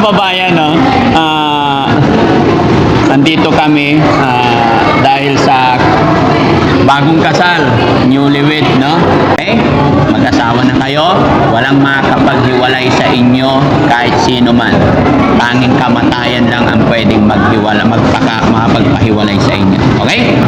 kababayan, no? Nandito kami dahil sa bagong kasal, newlywed, no? Okay? Mag-asawa na kayo, walang makakapaghiwalay sa inyo kahit sino man. Tanging kamatayan lang ang pwedeng makapagpahiwalay sa inyo. Okay?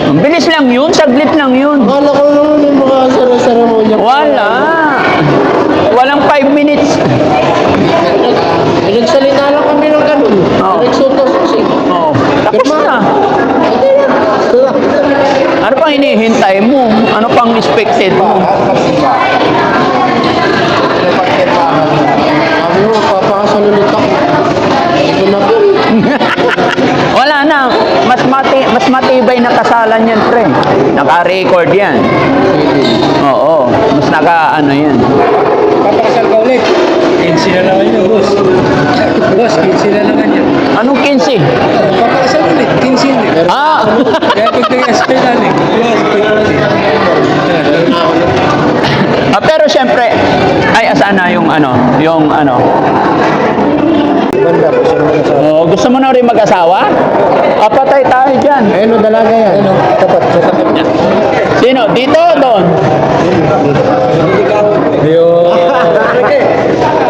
Ang bilis lang yun, saglit lang yun. Akala ko naman yung mga sara-saramonya. Wala. Walang 5 minutes. Nagsalita lang kami ng ganun. Oo. Nagsutos kasi. Oh, tapos na. Ano pang hinihintay mo? Ano pang expected mo? Sabi mo, papakasal ulit ako. Ito na po. Wala na. Mas matibay na kasalan yan, pre. Naka-record yan. Oo. Mas ano yan. Papakasal ka ulit. 15 na naman yun, boss. Boss, 15 na naman yun. Anong 15? Papakasal ulit, 15 ulit. Ah! Kaya pagka-SP na rin. Pero syempre, ay asaan na yung ano? Banda po siya mag-asawa. Oh, gusto mo na rin mag-asawa? Patay tayo dyan. Ayun o, dalaga yan. Ayun o, tapat. Sa tapat niya. Sino? Dito o doon? Ayun.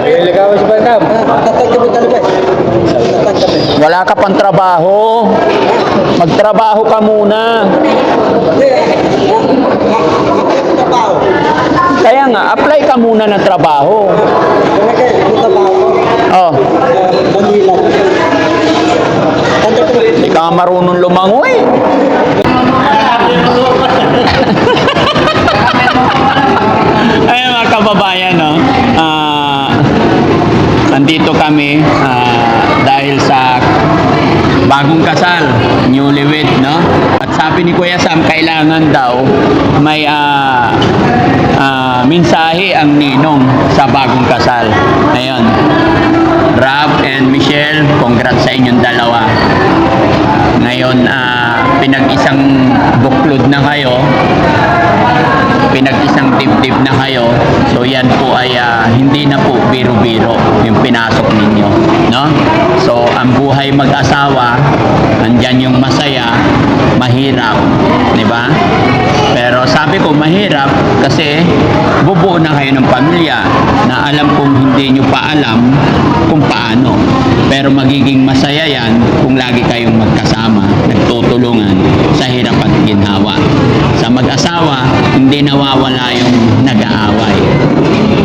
Ayun, ligawan si Bandam. Wala ka pang trabaho. Magtrabaho ka muna. Kaya nga, apply ka muna ng trabaho. Oh. Hindi ka marunong lumangoy. Ayun mga kababayan, no? Nandito kami dahil sa bagong kasal, newlywed, no? At sabi ni Kuya Sam, kailangan daw may mensahe ang ninong sa bagong kasal. Ayun. Rob and Michelle, congrats sa inyong dalawa. Ngayon, pinag-isang buklod na kayo. Pinag-isang dibdib na kayo. So yan po ay hindi na po biro-biro yung pinasok ninyo, no? So ang buhay mag-asawa, andyan yung masaya, mahirap, di ba? Pero sabi ko mahirap kasi bubuo na kayo ng pamilya na alam kong hindi nyo pa alam kung paano. Pero magiging masaya yan kung lagi kayong magkasama, nagtutulungan sa hirap at ginhawa. Sa mag-asawa, hindi nawawala yung nag-aaway.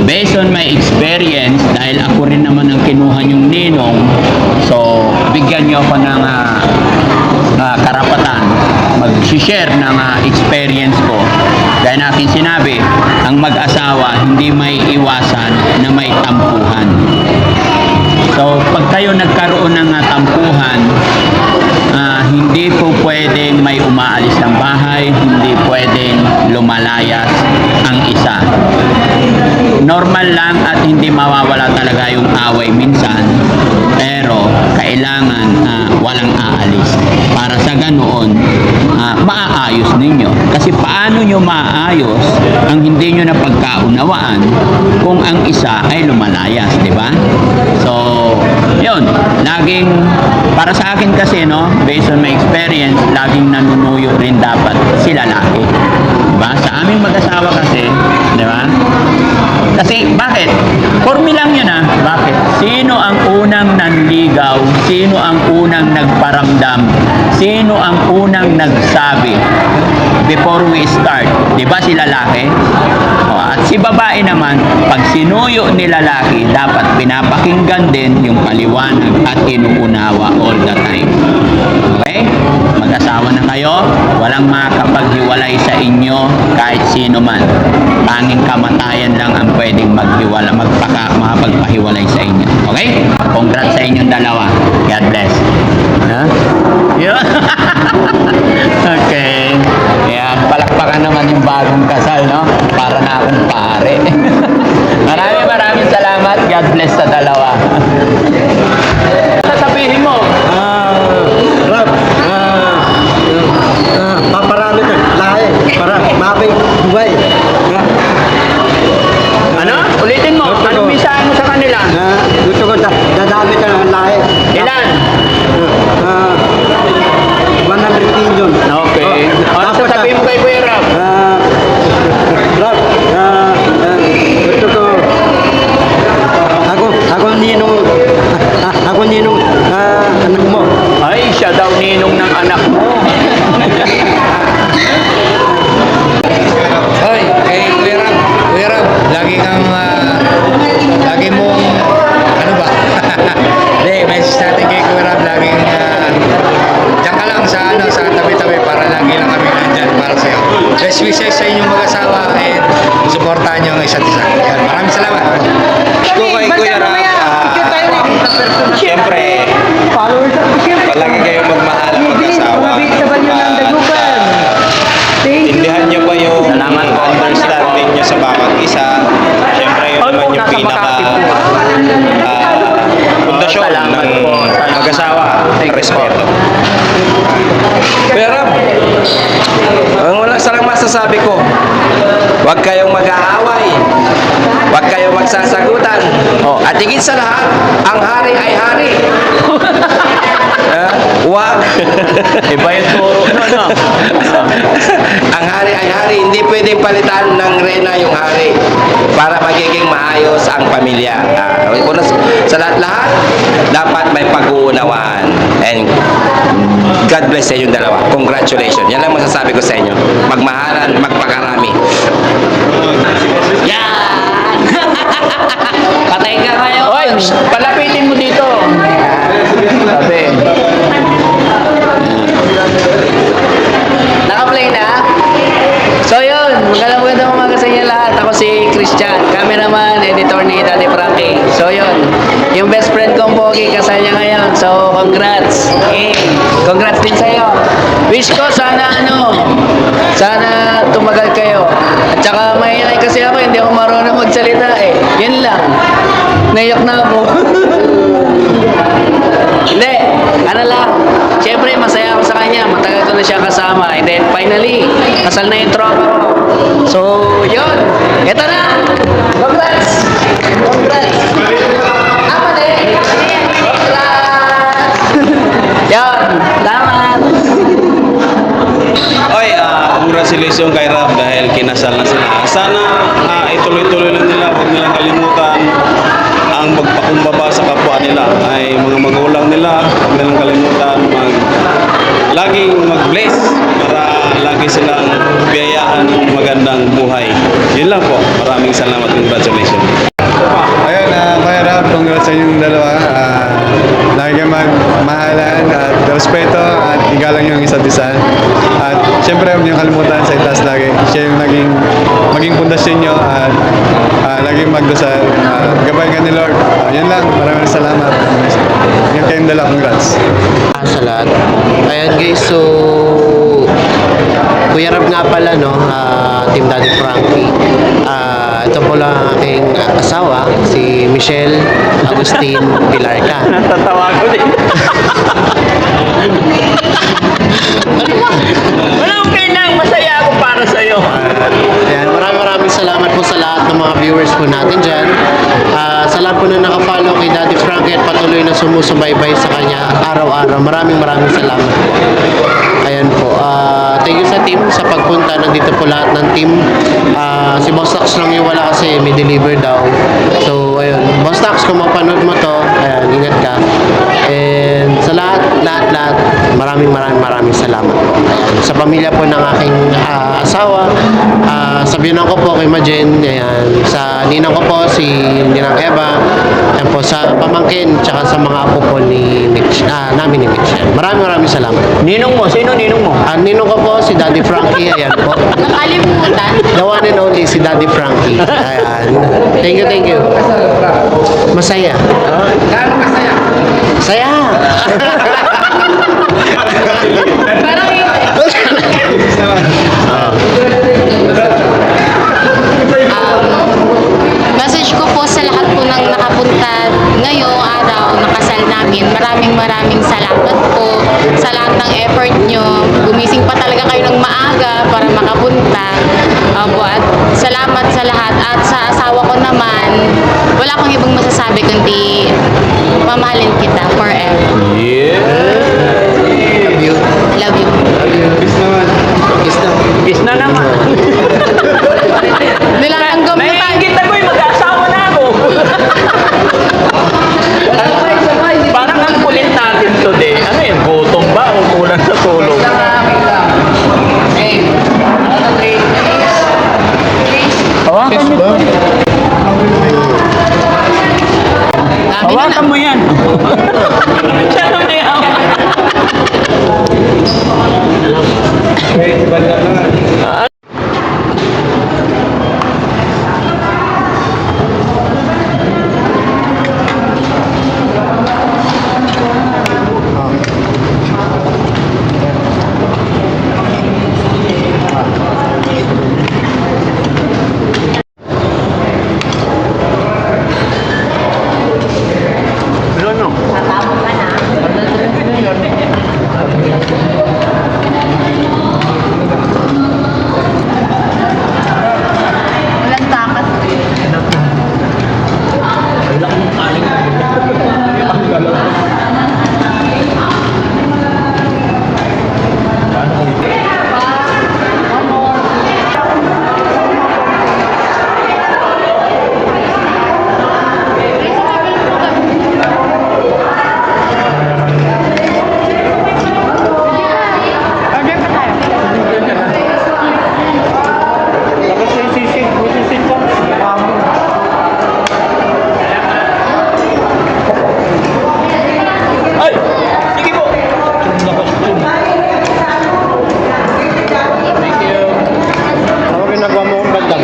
Based on my experience, dahil ako rin naman ang kinuha yung ninong, so bigyan nyo ako ng karapatan mag-share ng experience ko. Gaya na aking sinabi, ang mag-asawa hindi may iwasan na may tampuhan. So pag kayo nagkaroon ng tampuhan, hindi po pwedeng may umaalis ng bahay, hindi pwedeng lumalayas, isa. Normal lang at hindi mawawala talaga yung away minsan, pero kailangan walang aalis para sa ganoon maaayos ninyo. Kasi paano nyo maaayos ang hindi nyo na pagkaunawaan kung ang isa ay lumalayas, di ba? So, yun, laging para sa akin kasi, no, based on my experience, laging nanunuyo rin dapat si lalaki. Diba? Sa aming mag-asawa kasi, di ba? Kasi, bakit? Formulang yun Bakit? Sino ang unang nanligaw? Sino ang unang nagparamdam? Sino ang unang nagsabi before we start? Di ba si lalaki? At si babae naman, pag sinuyo ni lalaki, dapat pinapakinggan din yung paliwanag at inuunawa all the time. Okay? Mag-asawa na kayo, walang makakapaghiwalay sa inyo kahit sino man. Tanging kamatayan lang ang pwedeng makapagpahiwalay sa inyo. Okay? Congrats sa inyong dalawa. God bless. Ha? Yun. Okay. Yan, palakpakan naman yung bagong kasal, no? Para na akong pare. Maraming salamat. God bless sa dalawa. Sasabihin mo? Rob, paparami ka, lahi, para mabing buhay. Ano? Ulitin mo. Anong misahe mo sa kanila? Gusto ko dadami ka ng lahi. Ilan? 100 million. Okay. Ano sasabihin mo kay Kuya Rob? Rob, gusto ko, ako ninong anak mo. Ay, siya daw ninong ng anak mo. Hoy, Kuya Rab, lagi mong, ano ba? Hindi, message natin kay Kuya Rab, laging, diyan ka lang sa tabi-tabi para lagi lang kami nandyan para sa'yo. Best wishes sa inyong mag-asawa and supportahan nyo ang isa't isa. Yan, maraming salamat. Ko kay Kuya Rab, siyempre, palagi kayong magmahal ang mag-asawa. Intindihan nyo pa yung understanding nyo sa bawat isa. Siyempre, yun naman yung pinaka pundasyon ng mag-asawa, respeto. Pero, ang wala salang masasabi ko, huwag kayong mag-aaway, huwag kayong magsasagutan, at higit sa lahat, ang hari ay hari. Huwag. Iba yung turo. No. Ang hari ay hari, hindi pwedeng palitan ng reyna yung hari para magiging maayos ang pamilya. Sa lahat-lahat, dapat may pag-uunawaan. And God bless sa inyong dalawa. Congratulations. Yan lang masasabi ko sa inyo. Magmahalan, magpakarami. Yan! Patay ka ngayon. Oy, palapitin mo dito. Sabi. Naka-play na? So yun, magandang umaga sa inyo lahat. Ako si Christian, cameraman, editor ni Daddy Frankie. So yun, yung best friend kong Pogi, kasal niya ngayon. So congrats. Congrats din sa'yo. Wish ko sana sana tumagal kayo. At saka mahinay kasi ako, hindi ako marunong magsalita eh. Yan lang. Naiyak na ako. Hindi, ano lang. Siyempre, masaya ako sa kanya. Matagal ko na siya kasama. And then, finally, kasal na yung tropa ko. So, yun. Ito na. Congrats! Congrats! Apa din? Congrats! Yun. Salamat! Oy, congratulations kay Rab dahil kinasal na sila. Sana ituloy-tuloy lang nila, huwag nilang kalimutan ang magpakumbaba sa kapwa nila ay mga magulang nila, huwag nilang kalimutan laging mag-bless para lagi silang biyayaan ng magandang buhay. Yun lang po. Maraming salamat. Congratulations. Ayun, Kuya Rab, congrats sa inyong dalawa. Lagi kayong magmahalan at respeto at igalang nyo ang isa't isa. At syempre, huwag nyo kalimutan sa itaas lagi. Siya yung maging pundasyon nyo at laging magdasal. Gabay ka ni Lord. Yun lang, maraming salamat. Ingat kayong dalawa, congrats. Sa lahat. Ayan guys, so Kuya Rab nga pala, no, Team Daddy Frankie. Ito po lang ang aking asawa, si Michelle Agustin Pilarca. Natatawa ko din. Wala akong kailangan, masaya ako para sa'yo. Ayan, maraming salamat po sa lahat ng mga viewers po natin dyan. Sa lahat po na nakafollow kay Daddy Frankie at patuloy na sumusubaybay sa kanya araw-araw. Maraming salamat po. Ayan po. Thank you sa team sa pagpunta. Nandito po lahat ng team. Si Boss Tax lang yung wala kasi may deliver daw. So, ayun. Boss Tax, kung mapanood mo to, ayan, ingat ka. And sa lahat, maraming salamat po. Ayan. Sa pamilya po ng aking asawa, sa biyanan ko po kay Majen, ayan. Sa ninang ko po, si Ninang Eva, ayan po, sa pamangkin, tsaka sa mga apo po ni Mitch, namin ni Mitch. Ayan. Maraming salamat. Ninong mo? Sino ninong mo? Ninong ko po, si Daddy Frankie, ayan po. Nakalimutan. The one and only si Daddy Frankie. Ayan. Thank you. Masaya. Gaano masaya? Saya! Parang message ko po sa lahat po ng nakapunta ngayong araw ng kasal namin. Maraming salamat po sa lahat ng effort nyo. Gumising pa talaga kayo ng maaga para makapunta. Opo, at salamat sa lahat. At sa asawa ko naman, wala akong ibang masasabi kundi mamahalin kita forever. Love you. Love you. Kiss na naman. Nilalanggam na tayo. Naiingit ako eh, mag-asawa na ako. Parang ang kulit natin today. Ano yun, gutom ba o kulang sa tulog? Hawakan mo. Hawakan mo yan. Siya na yan. Walang takat. Ay! Sige po! Ano ginagawa mo kung bandang?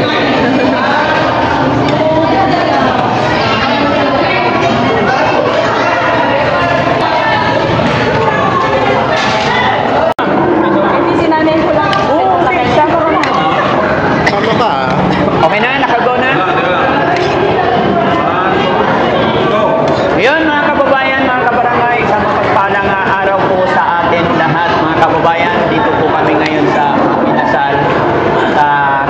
Tama ka, Okay na, nakago na. Ngayon mga kababayan, mga kabarangay, isang mapagpalang araw po sa atin lahat mga kababayan. Dito po kami ngayon sa Inasal.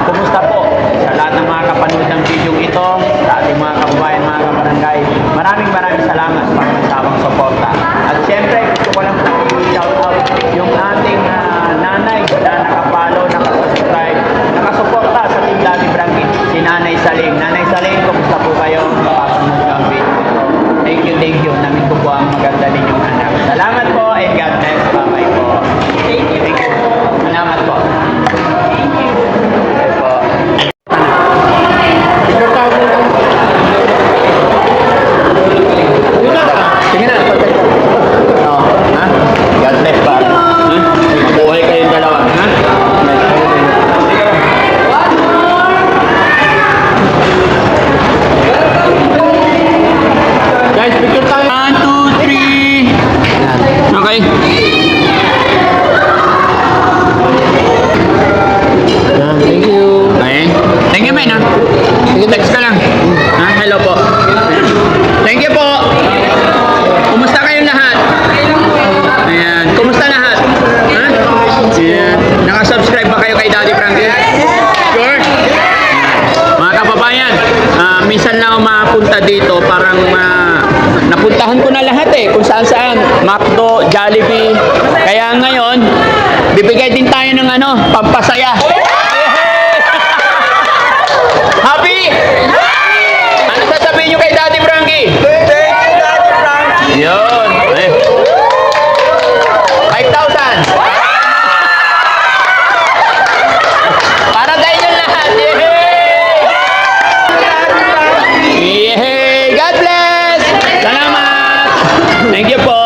Kumusta po sa lahat ng mga kapanood ng video ito, sa ating mga kababayan, mga kabarangay. Maraming salamat sa pagkakasawang suporta. At syempre, gusto ko lang po i-shout out yung ating nanay na nakapalo, nakasubscribe, nakasuporta sa Team Daddy Frankie, si Nanay Saling. Nanay Saling, kumusta po kayo? Mapapanood ng video. Thank you. Namin ko po ang maganda ninyong anak. Salamat po and God bless. Bye-bye po. Thank you. Salamat po. Thank you. Bye po. Sige na. Oh, ha? God bless pa. Mabuhay kayong dalawa. Ha? Sige ba? saan-saan. McDo, Jollibee. Kaya ngayon, bibigay din tayo ng pampasaya. Happy? Ano sasabihin nyo kay Daddy Frankie? Thank you, Daddy Frankie. Yun. 5,000. Para sa inyo lahat. Yay! God bless! Salamat! Thank you po.